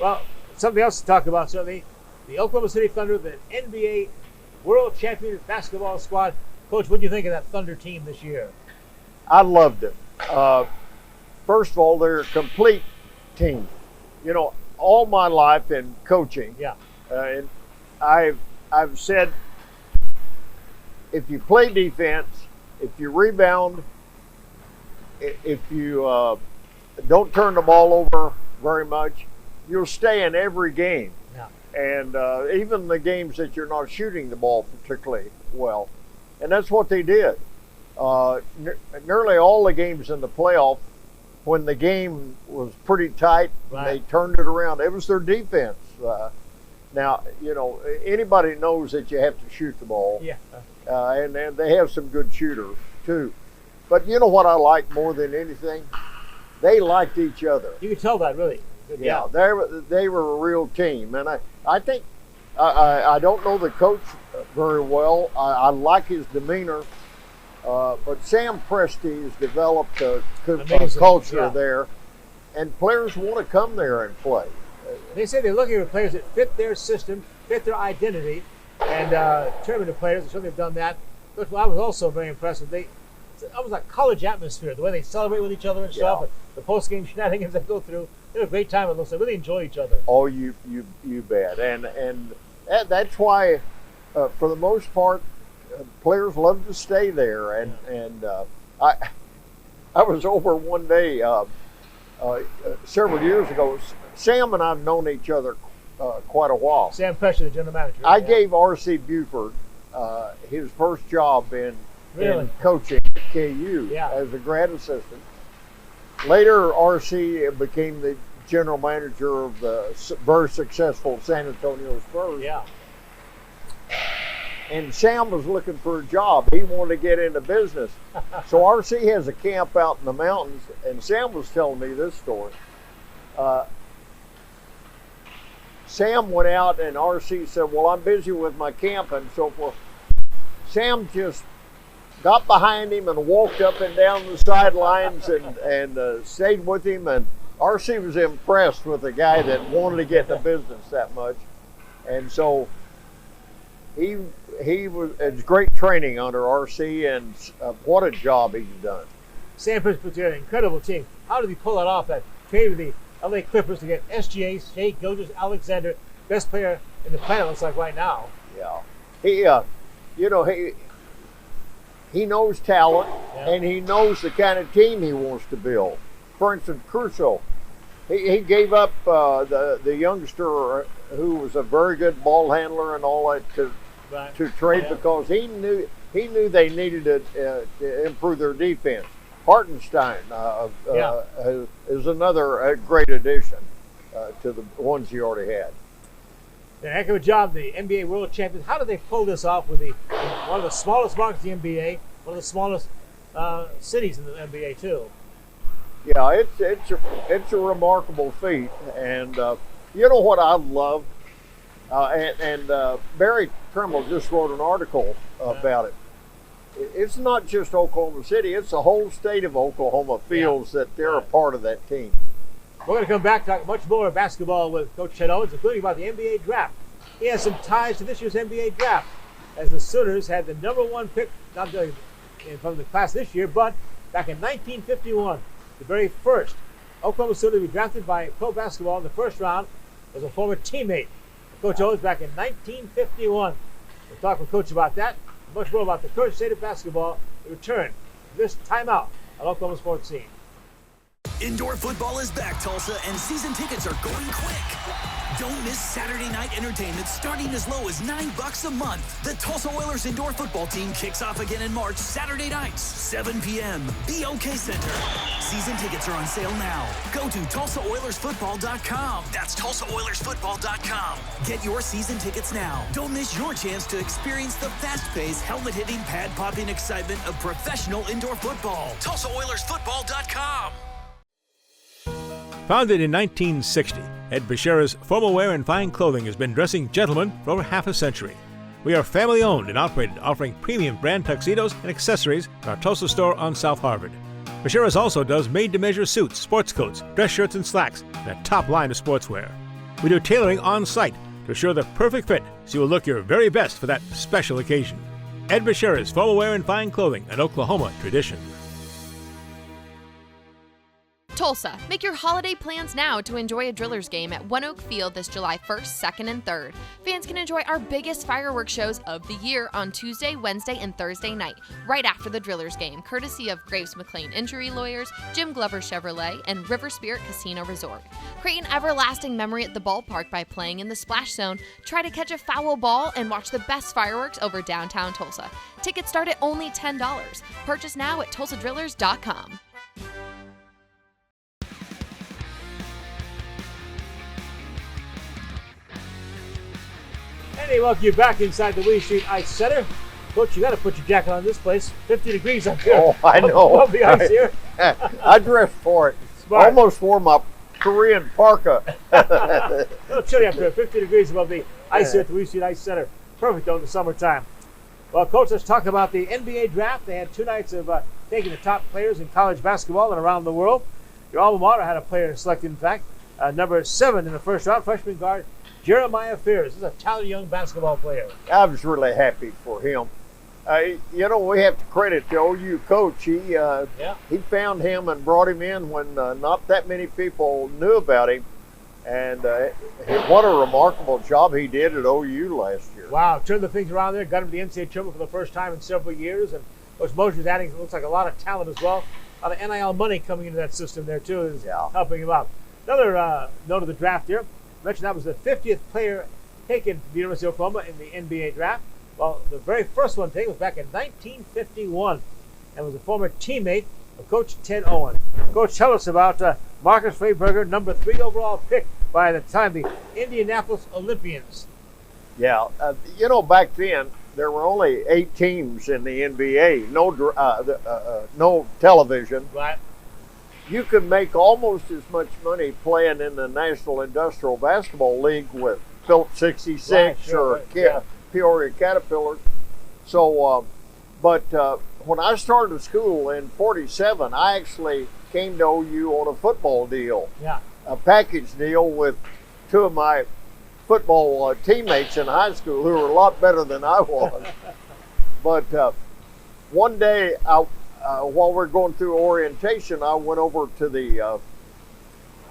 Well, something else to talk about, certainly. The Oklahoma City Thunder, the NBA World Champion basketball squad. Coach, what do you think of that Thunder team this year? I loved it. First of all, they're a complete team. You know, all my life in coaching, and I've said, if you play defense, if you rebound, if you don't turn the ball over very much, you'll stay in every game. Yeah. And even the games that you're not shooting the ball particularly well. And that's what they did. Nearly all the games in the playoff, when the game was pretty tight, they turned it around. It was their defense. Now, you know, anybody knows that you have to shoot the ball. Yeah. And they have some good shooters, too. But you know what I like more than anything? They liked each other. You can tell that, really. Good yeah, they were a real team. And I think, I don't know the coach very well. I like his demeanor. But Sam Presti has developed a culture there, and players want to come there and play. They say they're looking for players that fit their system, fit their identity, and determined players. I'm sure they've done that. But I was also very impressed with it was like college atmosphere, the way they celebrate with each other and stuff, and the post-game shenanigans they go through. They have a great time. It looks like they really enjoy each other. Oh, you bet. And that's why, for the most part, players love to stay there. And I was over one day several years ago. Sam and I've known each other quite a while. Sam Presti, the general manager. I gave R.C. Buford his first job in coaching at KU as a grad assistant. Later, R.C. became the general manager of the very successful San Antonio Spurs. Yeah. And Sam was looking for a job. He wanted to get into business. So R.C. has a camp out in the mountains, and Sam was telling me this story. Sam went out, and R.C. said, well, I'm busy with my camp and so forth. Sam just got behind him and walked up and down the sidelines and stayed with him. And R.C. was impressed with a guy that wanted to get into business that much. And so it's great training under R.C. and what a job he's done. Sam Presti put together an incredible team. How did he pull it off, that trade with the LA Clippers to get SGA, Shea Gilgeous-Alexander, best player in the planet, looks like right now. Yeah. He knows talent, and he knows the kind of team he wants to build. For instance, Crusoe, he gave up the youngster who was a very good ball handler and all that to trade because he knew they needed to improve their defense. Hartenstein is another great addition to the ones he already had. A heck of a job, the NBA World Champions. How did they pull this off with one of the smallest markets in the NBA, one of the smallest cities in the NBA too? Yeah, it's a remarkable feat, and you know what I love, and Barry Trimble just wrote an article about it. It's not just Oklahoma City; it's the whole state of Oklahoma feels that they're a part of that team. We're going to come back talk much more basketball with Coach Chet Owens, including about the NBA draft. He has some ties to this year's NBA draft, as the Sooners had the #1 pick, not from the class this year, but back in 1951, the very first Oklahoma Sooner to be drafted by pro basketball in the first round was a former teammate of Coach Owens back in 1951. We'll talk with Coach about that, and much more about the current state of basketball. We return to this timeout on Oklahoma Sports Scene. Indoor football is back, Tulsa, and season tickets are going quick. Don't miss Saturday night entertainment starting as low as $9 a month. The Tulsa Oilers indoor football team kicks off again in March, Saturday nights, 7 p.m. BOK Center. Season tickets are on sale now. Go to TulsaOilersFootball.com. That's TulsaOilersFootball.com. Get your season tickets now. Don't miss your chance to experience the fast-paced, helmet-hitting, pad-popping excitement of professional indoor football. TulsaOilersFootball.com. Founded in 1960, Ed Bashira's formal wear and fine clothing has been dressing gentlemen for over half a century. We are family owned and operated, offering premium brand tuxedos and accessories at our Tulsa store on South Harvard. Bashira's also does made-to-measure suits, sports coats, dress shirts, and slacks, and a top line of sportswear. We do tailoring on site to assure the perfect fit so you will look your very best for that special occasion. Ed Bashira's formal wear and fine clothing, an Oklahoma tradition. Tulsa, make your holiday plans now to enjoy a Drillers game at One Oak Field this July 1st, 2nd, and 3rd. Fans can enjoy our biggest fireworks shows of the year on Tuesday, Wednesday, and Thursday night, right after the Drillers game, courtesy of Graves McLean Injury Lawyers, Jim Glover Chevrolet, and River Spirit Casino Resort. Create an everlasting memory at the ballpark by playing in the splash zone, try to catch a foul ball, and watch the best fireworks over downtown Tulsa. Tickets start at only $10. Purchase now at TulsaDrillers.com. Hey, welcome you back inside the Willie Street Ice Center. Coach, you got to put your jacket on this place. 50 degrees up here. Oh, I know. Above the ice here. I dressed for it. Smart. Almost wore my Korean parka. A little chilly up there. 50 degrees above the ice here at the Willie Street Ice Center. Perfect though in the summertime. Well, Coach, let's talk about the NBA draft. They had 2 nights of taking the top players in college basketball and around the world. Your alma mater had a player selected, in fact, number 7 in the first round, freshman guard Jeremiah Fears. This is a talented young basketball player. I was really happy for him. We have to credit the OU coach. He found him and brought him in when not that many people knew about him. And what a remarkable job he did at OU last year. Wow, turned the things around there, got him to the NCAA tournament for the first time in several years. And Coach Mosier's adding, it looks like a lot of talent as well. A lot of NIL money coming into that system there too is helping him out. Another note of the draft here. I mentioned that was the 50th player taken to the University of Oklahoma in the NBA draft. Well, the very first one taken was back in 1951 and was a former teammate of Coach Ted Owens. Coach, tell us about Marcus Freiberger, number 3 overall pick by the time the Indianapolis Olympians. Yeah, back then there were only 8 teams in the NBA, no television. Right. You could make almost as much money playing in the National Industrial Basketball League with Phillips 66 or Peoria Caterpillars. So, but when I started school in '47, I actually came to OU on a football deal, a package deal with 2 of my football teammates in high school who were a lot better than I was. But one day, while we were going through orientation, I went over to the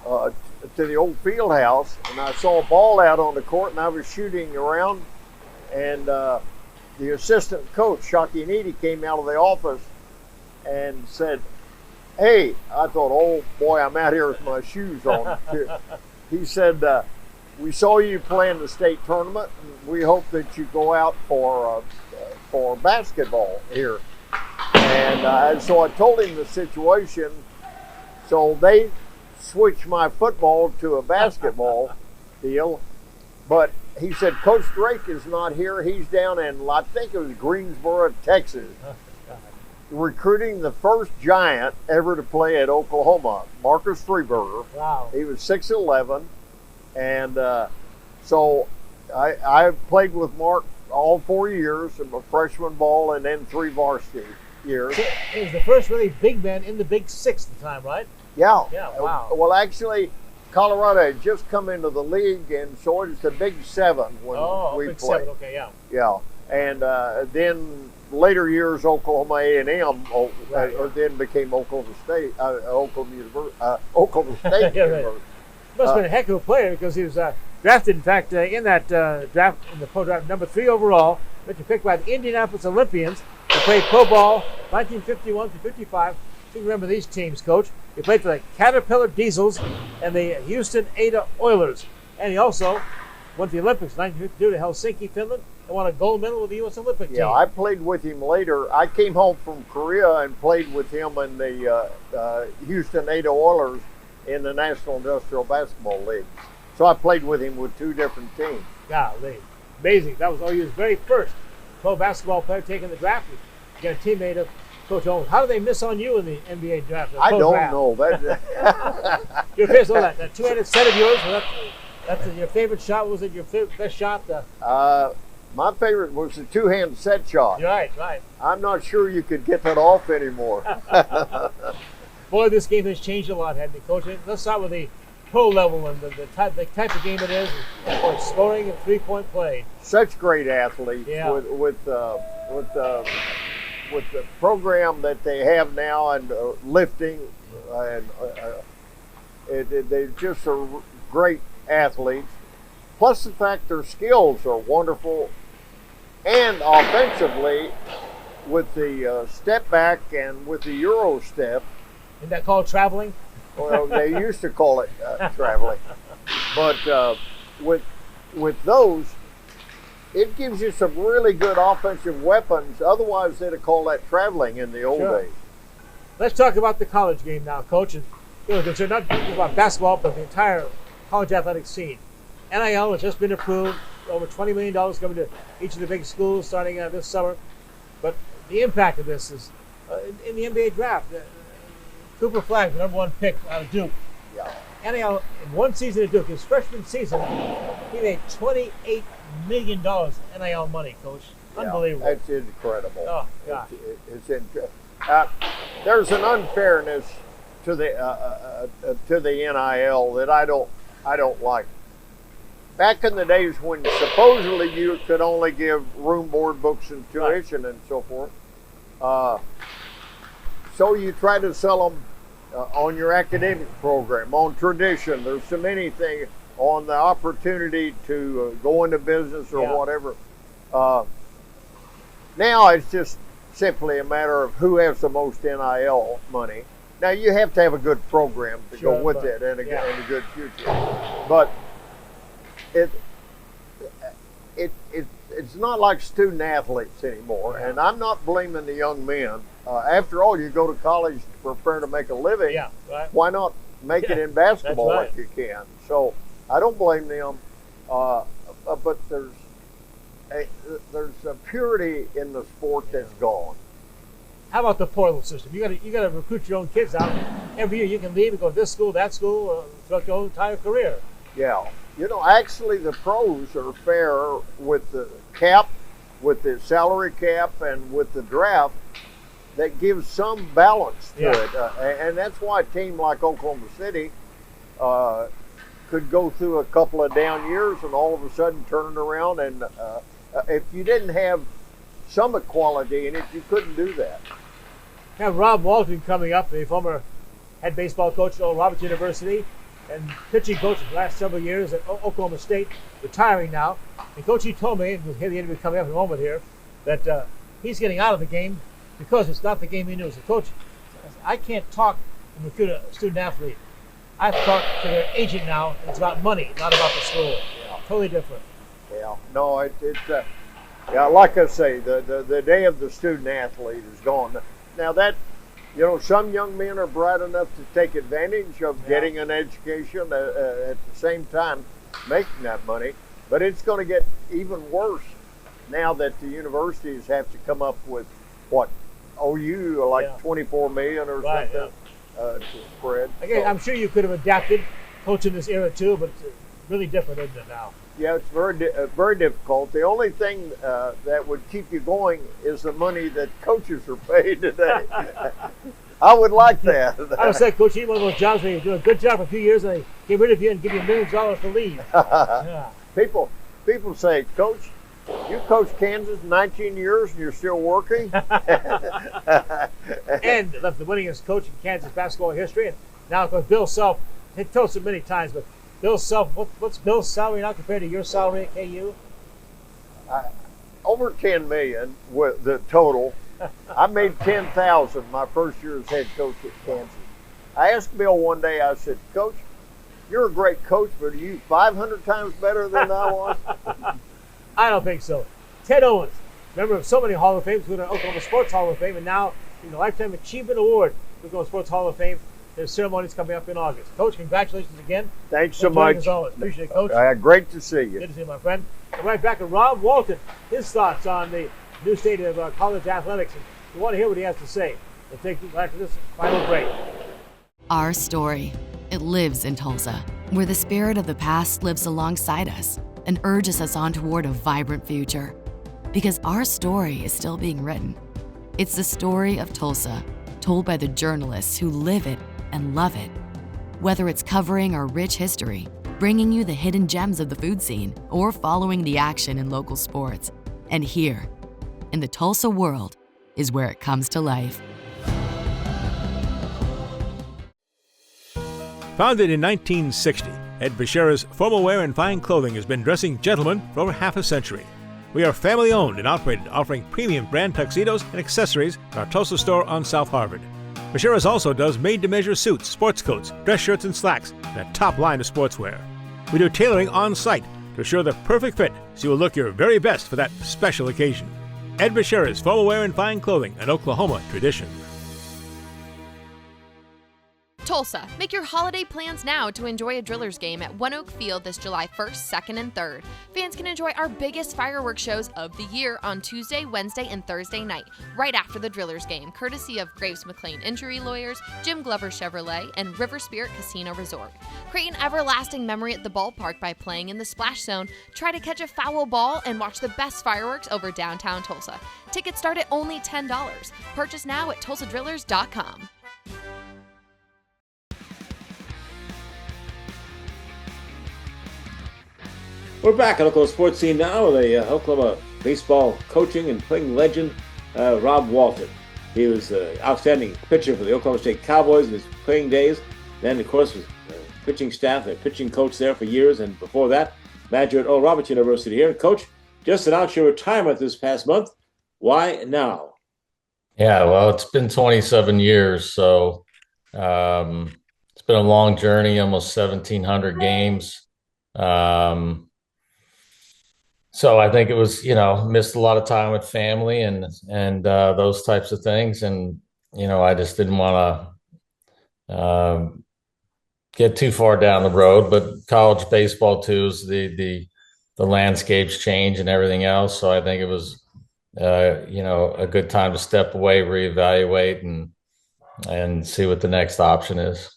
to the old field house, and I saw a ball out on the court, and I was shooting around, and the assistant coach, Shaki Needy, came out of the office and said, "Hey," I thought, "Oh boy, I'm out here with my shoes on." He said, "We saw you playing the state tournament, and we hope that you go out for basketball here." And so I told him the situation. So they switched my football to a basketball deal. But he said, "Coach Drake is not here. He's down in, I think it was Greensboro, Texas, recruiting the first Giant ever to play at Oklahoma, Marcus Freeberger." Wow. He was 6'11", and so I played with Mark all 4 years of a freshman ball and then 3 varsity years. He was the first really big man in the Big Six at the time, right? Yeah. Yeah, wow. Well, actually, Colorado had just come into the league, and so it was the Big Seven when we Big played. Seven, okay, yeah. Yeah, and then later years, Oklahoma A&M, then became Oklahoma State, Oklahoma State Yeah, right. University. Must have been a heck of a player because he was drafted, in fact, in that draft, in the pro draft, number 3 overall, which was picked by the Indianapolis Olympians. He played pro ball 1951 to 55. You remember these teams, Coach. He played for the Caterpillar Diesels and the Houston Ada Oilers. And he also went to the Olympics in 1952 to Helsinki, Finland, and won a gold medal with the U.S. Olympic team. Yeah, I played with him later. I came home from Korea and played with him in the Houston Ada Oilers in the National Industrial Basketball League. So I played with him with 2 different teams. Golly, amazing. That was OU's very first pro basketball player taking the draft. You got a teammate of Coach Owens. How did they miss on you in the NBA draft? I don't know. That Your face, all that 200 set of yours. That's your favorite shot. Was it your best shot? My favorite was the 2-hand set shot. Right. I'm not sure you could get that off anymore. Boy, this game has changed a lot, hasn't it, Coach? Let's start with the pro level and the type of game it is, and scoring and 3-point play. Such great athletes with the program that they have now and lifting, and they're just great athletes. Plus the fact their skills are wonderful, and offensively with the step back and with the Euro step. Isn't that called traveling? Well, they used to call it traveling, but with those, it gives you some really good offensive weapons. Otherwise, they'd have called that traveling in the old days. Let's talk about the college game now, Coach. And because they're not just about basketball, but the entire college athletic scene. NIL has just been approved. Over $20 million coming to each of the big schools starting this summer. But the impact of this is in the NBA draft. Cooper Flagg, the number 1 pick out of Duke. Yeah. NIL, in 1 season at Duke, his freshman season, he made $28 million NIL money, Coach. Unbelievable. That's incredible. Oh, gosh. It's incredible. There's an unfairness to the NIL that I don't like. Back in the days when supposedly you could only give room, board, books, and tuition and so forth, so you try to sell them on your academic program, on tradition. There's so many things, on the opportunity to go into business or whatever. Now it's just simply a matter of who has the most NIL money. Now you have to have a good program to go with it and a good future. But it's not like student athletes anymore, and I'm not blaming the young men. After all, you go to college to prepare to make a living. Yeah, right. Why not make it in basketball right. if you can? So I don't blame them, but there's a purity in the sport that's gone. How about the portal system? You got to recruit your own kids out. Every year you can leave and go to this school, that school, throughout your whole entire career. Yeah. Actually the pros are fair with the cap, with the salary cap, and with the draft. That gives some balance to it. And that's why a team like Oklahoma City could go through a couple of down years and all of a sudden turn it around. And if you didn't have some equality in it, you couldn't do that. We have Rob Walton coming up, the former head baseball coach at Oral Roberts University. and pitching coach for the last several years at Oklahoma State, retiring now. And Coach, he told me, and we'll hear the interview coming up in a moment here, that he's getting out of the game because it's not the game he knew. So, Coach, I can't talk and recruit a student athlete. I have to talk to their agent now, and it's about money, not about the school. Yeah. Totally different. Yeah, no, yeah, like I say, the day of the student athlete is gone. Now that, some young men are bright enough to take advantage of getting an education at the same time making that money, but it's going to get even worse now that the universities have to come up with what, OU like 24 million or something to spread. Again, I'm sure you could have adapted coaching this era too, but it's really different, isn't it now? Yeah, it's very difficult. The only thing that would keep you going is the money that coaches are paid today. I would like that. I would say, Coach, you need one of those jobs where you do a good job for a few years and they get rid of you and give you $millions to leave. Yeah. People say, Coach, you coached Kansas 19 years and you're still working? And left the winningest coach in Kansas basketball history. And now, of course, Bill Self, he told us many times, but Bill Self, what's Bill's salary now compared to your salary at KU? Over 10 million with the total. I made 10,000 my first year as head coach at Kansas. I asked Bill one day, I said, Coach, you're a great coach, but are you 500 times better than I was? I don't think so. Ted Owens, member of so many Hall of Fames, including Oklahoma Sports Hall of Fame, and now the Lifetime Achievement Award for Oklahoma Sports Hall of Fame. Their ceremony's coming up in August. Coach, congratulations again. Thanks so much. As always. Appreciate it, Coach. Great to see you. Good to see you, my friend. And right back to Rob Walton, his thoughts on the new state of college athletics. And we want to hear what he has to say. We'll take you after this final break. Our story. It lives in Tulsa, where the spirit of the past lives alongside us and urges us on toward a vibrant future. Because our story is still being written. It's the story of Tulsa, told by the journalists who live it and love it. Whether it's covering our rich history, bringing you the hidden gems of the food scene, or following the action in local sports. And here, in the Tulsa world, is where it comes to life. Founded in 1960, Ed Bashira's Formal Wear and Fine Clothing has been dressing gentlemen for over half a century. We are family owned and operated, offering premium brand tuxedos and accessories at our Tulsa store on South Harvard. Bashira's also does made-to-measure suits, sports coats, dress shirts, and slacks, and a top line of sportswear. We do tailoring on-site to assure the perfect fit so you will look your very best for that special occasion. Ed Bashira's Formal Wear and Fine Clothing, an Oklahoma tradition. Tulsa, make your holiday plans now to enjoy a Drillers game at One Oak Field this July 1st, 2nd, and 3rd. Fans can enjoy our biggest fireworks shows of the year on Tuesday, Wednesday, and Thursday night, right after the Drillers game, courtesy of Graves McLean Injury Lawyers, Jim Glover Chevrolet, and River Spirit Casino Resort. Create an everlasting memory at the ballpark by playing in the splash zone, try to catch a foul ball, and watch the best fireworks over downtown Tulsa. Tickets start at only $10. Purchase now at tulsadrillers.com. We're back at Oklahoma Sports Scene now with a Oklahoma baseball coaching and playing legend, Rob Walton. He was an outstanding pitcher for the Oklahoma State Cowboys in his playing days. Then, of course, was pitching staff, a pitching coach there for years. And before that, manager at Oral Roberts University here. Coach, just announced your retirement this past month. Why now? Yeah, well, it's been 27 years. So it's been a long journey, almost 1,700 games. So I think it was, missed a lot of time with family and those types of things. And, I just didn't want to get too far down the road, but college baseball too is the landscapes change and everything else. So I think it was, a good time to step away, reevaluate and see what the next option is.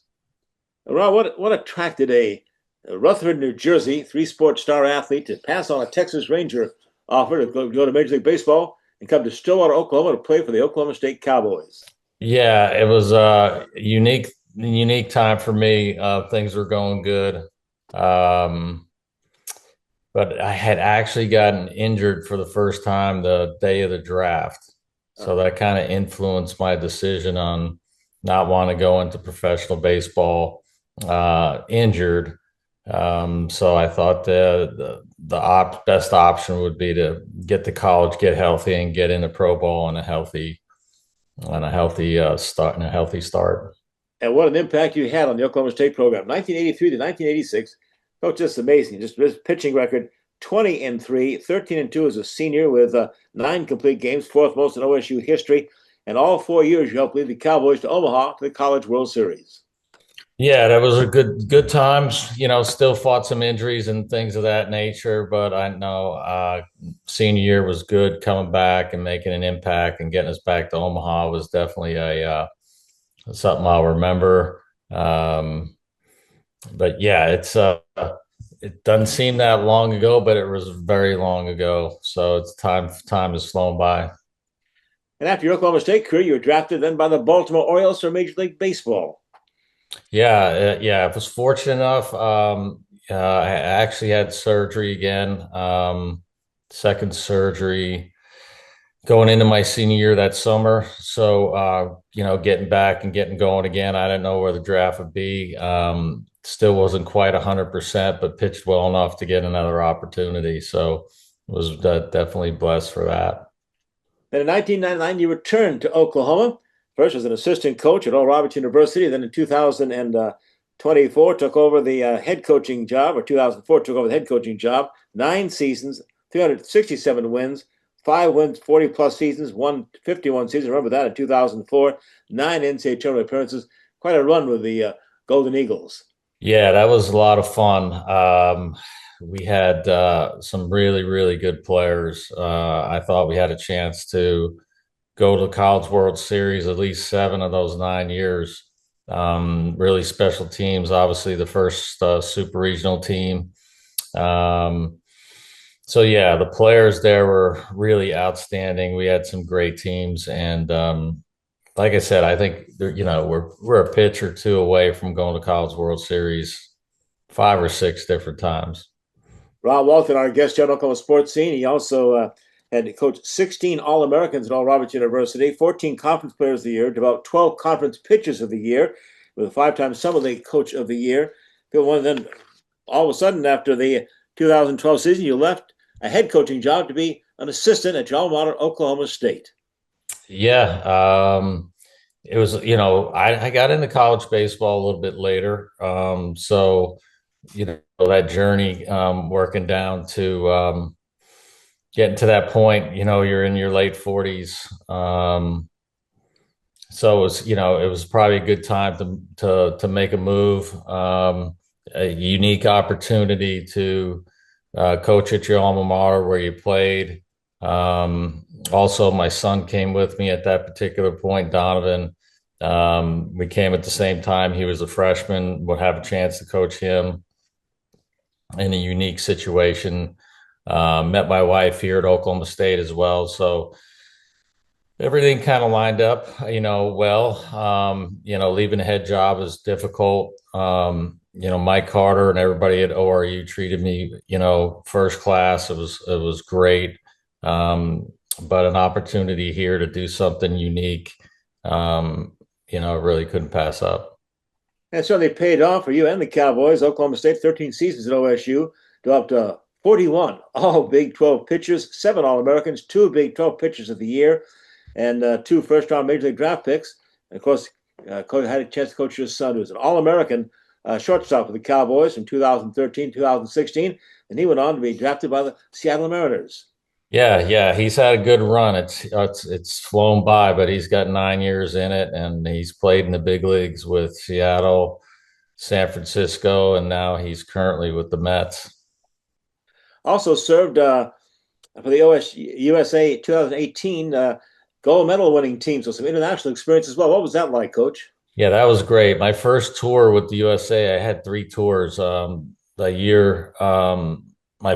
Rob, what attracted a Rutherford, New Jersey, three-sport star athlete to pass on a Texas Ranger offer to go to Major League Baseball and come to Stillwater, Oklahoma to play for the Oklahoma State Cowboys? Yeah, it was a unique time for me. Things were going good. But I had actually gotten injured for the first time the day of the draft. So that kind of influenced my decision on not wanting to go into professional baseball. injured. So I thought the best option would be to get to college, get healthy, and get into pro ball on a healthy start and a healthy start. And what an impact you had on the Oklahoma State program. 1983 to 1986, Coach, just amazing. Just his pitching record, 20-3, 13-2 as a senior with 9 complete games, 4th most in OSU history. And all 4 years you helped lead the Cowboys to Omaha to the College World Series. Yeah, that was a good times. Still fought some injuries and things of that nature, but I know senior year was good. Coming back and making an impact and getting us back to Omaha was definitely something I'll remember. But yeah, it doesn't seem that long ago, but it was very long ago. So it's time has flown by. And after your Oklahoma State career, you were drafted then by the Baltimore Orioles for Major League Baseball. Yeah. I was fortunate enough. I actually had surgery again, second surgery going into my senior year that summer. So, getting back and getting going again, I didn't know where the draft would be. Still wasn't quite 100%, but pitched well enough to get another opportunity. So was definitely blessed for that. Then in 1999, you returned to Oklahoma. First as an assistant coach at Oral Roberts University. Then in 2024, took over the head coaching job, or 2004 took over the head coaching job. 9 seasons, 367 wins, 5 wins, 40-plus seasons, 151 seasons. Remember that in 2004. 9 NCAA tournament appearances. Quite a run with the Golden Eagles. Yeah, that was a lot of fun. We had some really, really good players. I thought we had a chance to go to the College World Series at least 7 of those 9 years. Really special teams, obviously the first super regional team. So yeah, the players there were really outstanding. We had some great teams, and like I said, I think we're a pitch or 2 away from going to College World Series 5 or 6 different times. Rob Walton, our guest on Oklahoma Sports Scene. He also had coached 16 All-Americans at Oral Roberts University, 14 Conference Players of the Year, developed 12 Conference Pitchers of the Year, with a 5-time Summer League Coach of the Year. Then all of a sudden, after the 2012 season, you left a head coaching job to be an assistant at your alma mater, Oklahoma State. Yeah, it was, I got into college baseball a little bit later. So, that journey, working down to getting to that point, you're in your late 40s. So it was probably a good time to make a move, a unique opportunity to coach at your alma mater where you played. Also, my son came with me at that particular point, Donovan. We came at the same time. He was a freshman, would have a chance to coach him in a unique situation. Met my wife here at Oklahoma State as well. So everything kind of lined up, well. Leaving a head job is difficult. Mike Carter and everybody at ORU treated me, first class. It was great. But an opportunity here to do something unique, really couldn't pass up. And so they paid off for you and the Cowboys. Oklahoma State, 13 seasons at OSU, developed 41 all Big 12 pitchers, 7 All-Americans, 2 Big 12 pitchers of the year, and 2 first-round Major League draft picks. And of course, Coach had a chance to coach his son, who was an All-American shortstop for the Cowboys from 2013, 2016, and he went on to be drafted by the Seattle Mariners. Yeah, he's had a good run. It's flown by, but he's got 9 years in it, and he's played in the big leagues with Seattle, San Francisco, and now he's currently with the Mets. Also served for the USA 2018 gold medal winning team, so some international experience as well. What was that like, Coach? Yeah, that was great. My first tour with the USA, I had 3 tours. My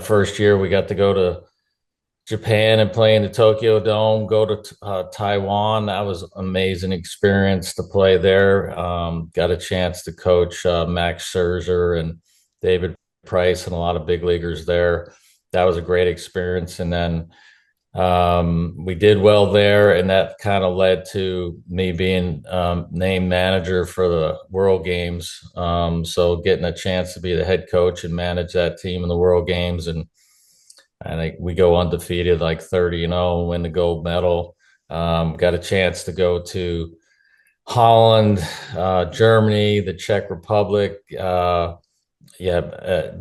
first year, we got to go to Japan and play in the Tokyo Dome, go to Taiwan. That was an amazing experience to play there. Got a chance to coach Max Scherzer and David Price and a lot of big leaguers there. That was a great experience. And then We did well there, and that kind of led to me being named manager for the World Games. So getting a chance to be the head coach and manage that team in the World Games, and I think we go undefeated, like 30-0, and win the gold medal. Got a chance to go to Holland, Germany, the Czech Republic.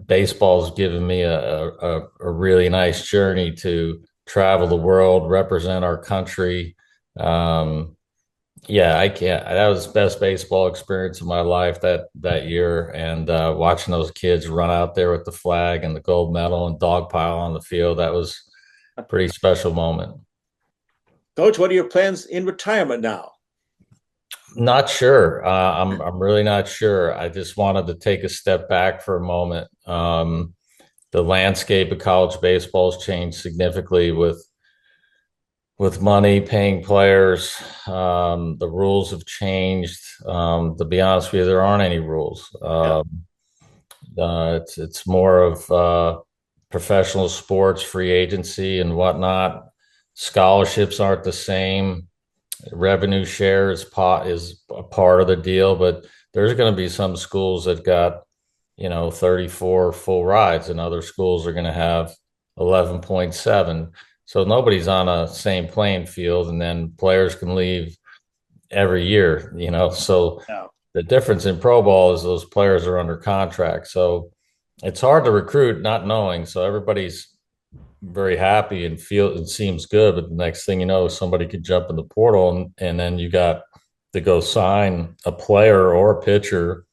Baseball's given me a really nice journey to travel the world, represent our country. I can't. That was the best baseball experience of my life that year, and watching those kids run out there with the flag and the gold medal and dogpile on the field, that was a pretty special moment. Coach, what are your plans in retirement now? Not sure. I'm really not sure. I just wanted to take a step back for a moment. The landscape of college baseball has changed significantly with money, paying players. The rules have changed. To be honest with you, there aren't any rules. It's more of professional sports, free agency, and whatnot. Scholarships aren't the same. Revenue share is a part of the deal, but there's going to be some schools that got 34 full rides, and other schools are going to have 11.7. So nobody's on a same playing field, and then players can leave every year, So the difference in pro ball is those players are under contract. So it's hard to recruit not knowing. So everybody's very happy and it seems good, but the next thing you know, somebody could jump in the portal, and then you got to go sign a player or a pitcher,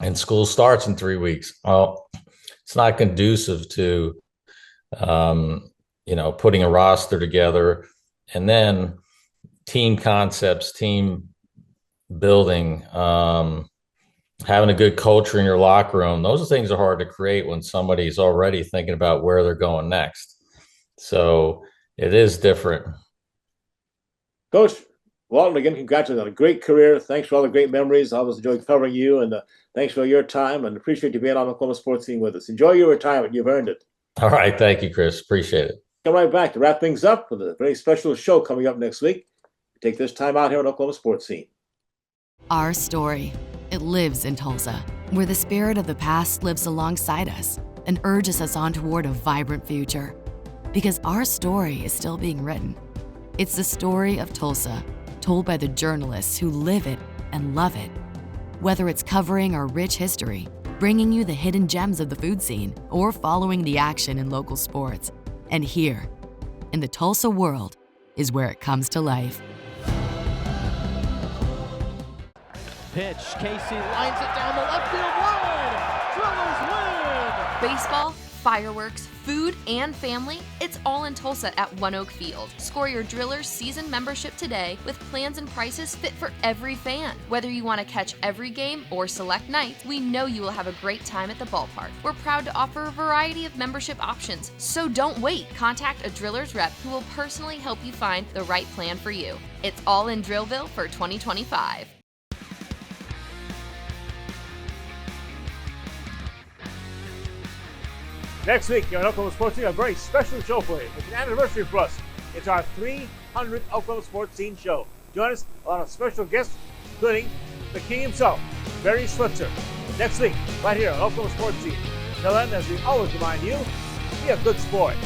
and school starts in 3 weeks. Well, it's not conducive to putting a roster together, and then team concepts, team building, having a good culture in your locker room. Those things are hard to create when somebody's already thinking about where they're going next. So it is different. Coach Walton, again, congratulations on a great career. Thanks for all the great memories. I always enjoyed covering you, and thanks for your time, and appreciate you being on the Oklahoma Sports Scene with us. Enjoy your retirement. You've earned it. All right. Thank you, Chris. Appreciate it. Come right back to wrap things up with a very special show coming up next week. Take this time out here on Oklahoma Sports Scene. Our story, it lives in Tulsa, where the spirit of the past lives alongside us and urges us on toward a vibrant future. Because our story is still being written. It's the story of Tulsa, told by the journalists who live it and love it. Whether it's covering our rich history, bringing you the hidden gems of the food scene, or following the action in local sports. And here, in the Tulsa world, is where it comes to life. Pitch, Casey lines it down the left field line. Drillers win! Baseball, fireworks, food, and family, it's all in Tulsa at One Oak Field. Score your Drillers season membership today with plans and prices fit for every fan. Whether you want to catch every game or select nights, we know you will have a great time at the ballpark. We're proud to offer a variety of membership options, so don't wait. Contact a Drillers rep who will personally help you find the right plan for you. It's all in Drillville for 2025. Next week on Oklahoma Sports Scene, a very special show for you. It's an anniversary for us. It's our 300th Oklahoma Sports Scene show. Join us, a lot of special guests, including the king himself, Barry Switzer. Next week, right here on Oklahoma Sports Scene. Till then, as we always remind you, be a good sport.